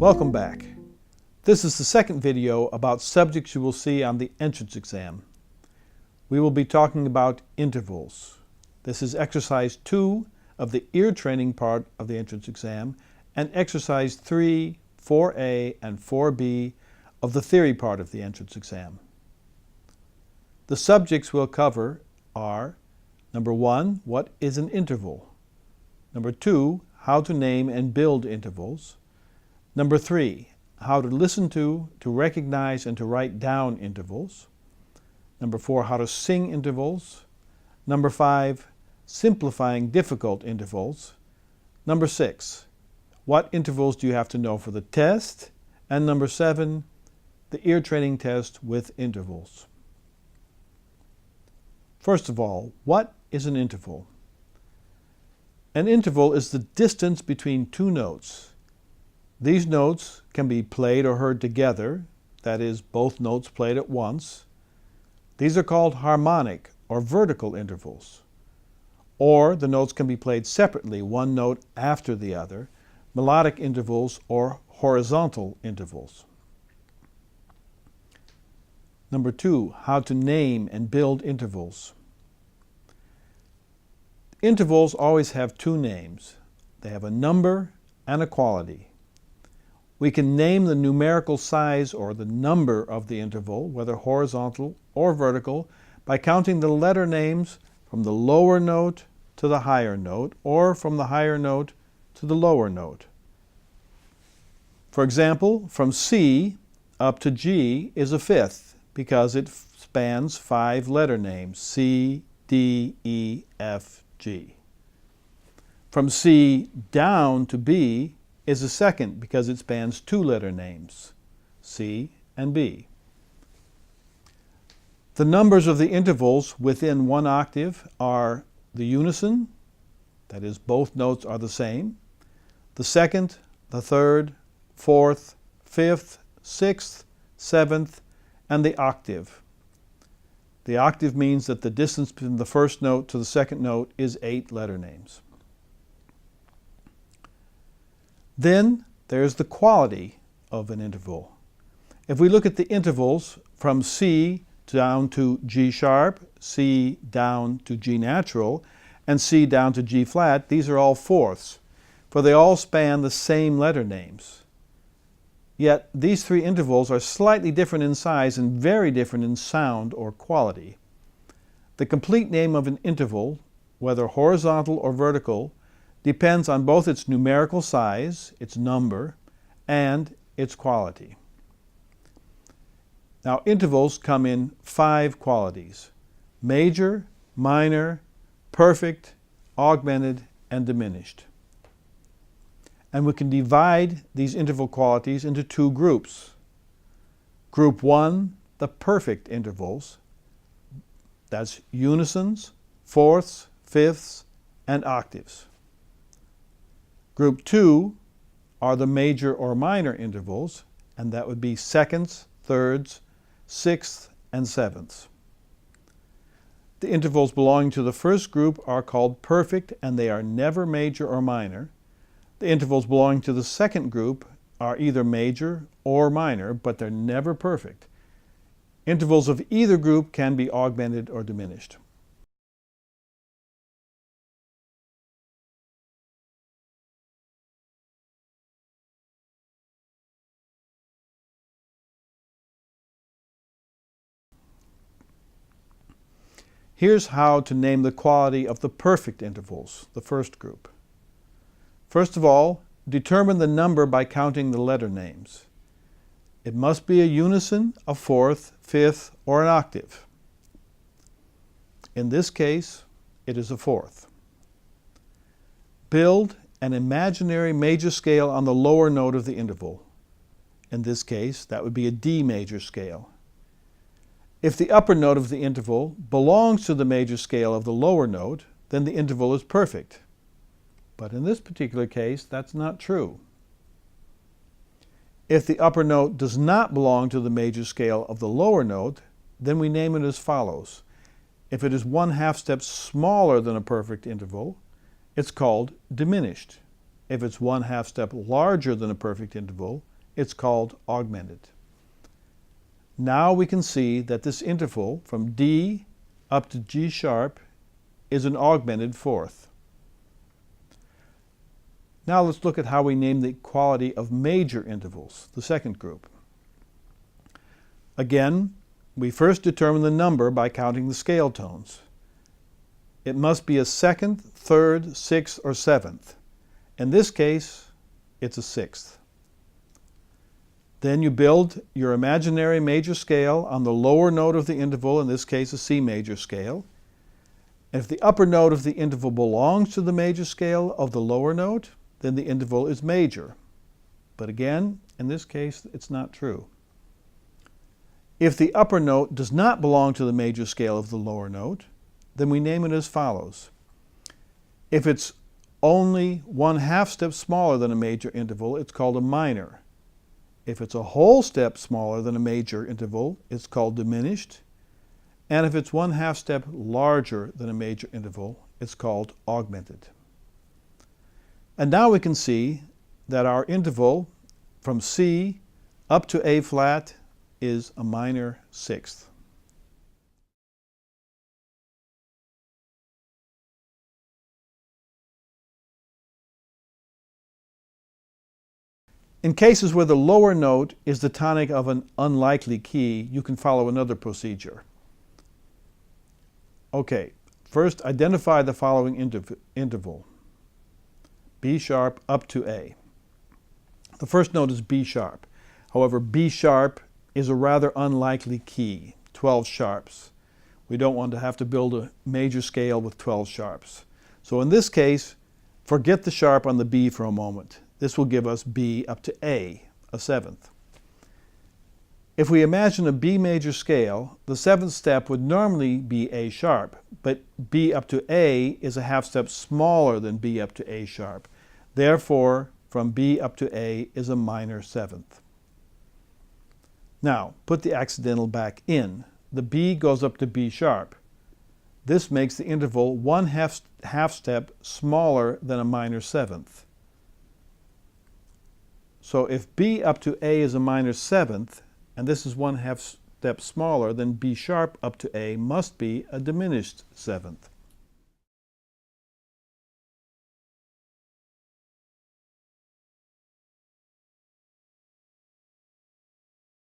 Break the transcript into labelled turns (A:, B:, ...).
A: Welcome back. This is the second video about subjects you will see on the entrance exam. We will be talking about intervals. This is exercise 2 of the ear training part of the entrance exam and exercise 3, 4A, and 4B of the theory part of the entrance exam. The subjects we'll cover are: number 1, what is an interval? Number 2, how to name and build intervals. Number 3, how to listen to recognize, and to write down intervals. Number 4, how to sing intervals. Number 5, simplifying difficult intervals. Number 6, what intervals do you have to know for the test? And number 7, the ear training test with intervals. First of all, what is an interval? An interval is the distance between two notes. These notes can be played or heard together, that is, both notes played at once. These are called harmonic or vertical intervals. Or the notes can be played separately, one note after the other, melodic intervals or horizontal intervals. Number 2, how to name and build intervals. Intervals always have two names. They have a number and a quality. We can name the numerical size or the number of the interval, whether horizontal or vertical, by counting the letter names from the lower note to the higher note, or from the higher note to the lower note. For example, from C up to G is a fifth, because it spans 5 letter names: C, D, E, F, G. From C down to B is a second, because it spans 2 letter names, C and B. The numbers of the intervals within one octave are the unison, that is, both notes are the same, the second, the third, fourth, fifth, sixth, seventh, and the octave. The octave means that the distance between the first note to the second note is 8 letter names. Then there's the quality of an interval. If we look at the intervals from C down to G sharp, C down to G natural, and C down to G flat, these are all fourths, for they all span the same letter names. Yet these 3 intervals are slightly different in size and very different in sound or quality. The complete name of an interval, whether horizontal or vertical, depends on both its numerical size, its number, and its quality. Now, intervals come in 5 qualities: major, minor, perfect, augmented, and diminished. And we can divide these interval qualities into 2 groups. Group 1, the perfect intervals. That's unisons, fourths, fifths, and octaves. Group 2 are the major or minor intervals, and that would be seconds, thirds, sixths, and sevenths. The intervals belonging to the first group are called perfect, and they are never major or minor. The intervals belonging to the second group are either major or minor, but they're never perfect. Intervals of either group can be augmented or diminished. Here's how to name the quality of the perfect intervals, the first group. First of all, determine the number by counting the letter names. It must be a unison, a fourth, fifth, or an octave. In this case, it is a fourth. Build an imaginary major scale on the lower note of the interval. In this case, that would be a D major scale. If the upper note of the interval belongs to the major scale of the lower note, then the interval is perfect. But in this particular case, that's not true. If the upper note does not belong to the major scale of the lower note, then we name it as follows. If it is 1/2 step smaller than a perfect interval, it's called diminished. If it's 1/2 step larger than a perfect interval, it's called augmented. Now we can see that this interval from D up to G sharp is an augmented fourth. Now let's look at how we name the quality of major intervals, the second group. Again, we first determine the number by counting the scale tones. It must be a second, third, sixth, or seventh. In this case, it's a sixth. Then you build your imaginary major scale on the lower note of the interval, in this case a C major scale. And if the upper note of the interval belongs to the major scale of the lower note, then the interval is major. But again, in this case, it's not true. If the upper note does not belong to the major scale of the lower note, then we name it as follows. If it's only 1/2 step smaller than a major interval, it's called a minor. If it's a whole step smaller than a major interval, it's called diminished. And if it's 1/2 step larger than a major interval, it's called augmented. And now we can see that our interval from C up to A flat is a minor sixth. In cases where the lower note is the tonic of an unlikely key, you can follow another procedure. Okay, first identify the following interval. B sharp up to A. The first note is B sharp. However, B sharp is a rather unlikely key, 12 sharps. We don't want to have to build a major scale with 12 sharps. So in this case, forget the sharp on the B for a moment. This will give us B up to A, a seventh. If we imagine a B major scale, the seventh step would normally be A sharp, but B up to A is a 1/2 step smaller than B up to A sharp. Therefore, from B up to A is a minor seventh. Now, put the accidental back in. The B goes up to B sharp. This makes the interval 1/2 step smaller than a minor seventh. So if B up to A is a minor seventh, and this is 1/2 step smaller, then B sharp up to A must be a diminished seventh.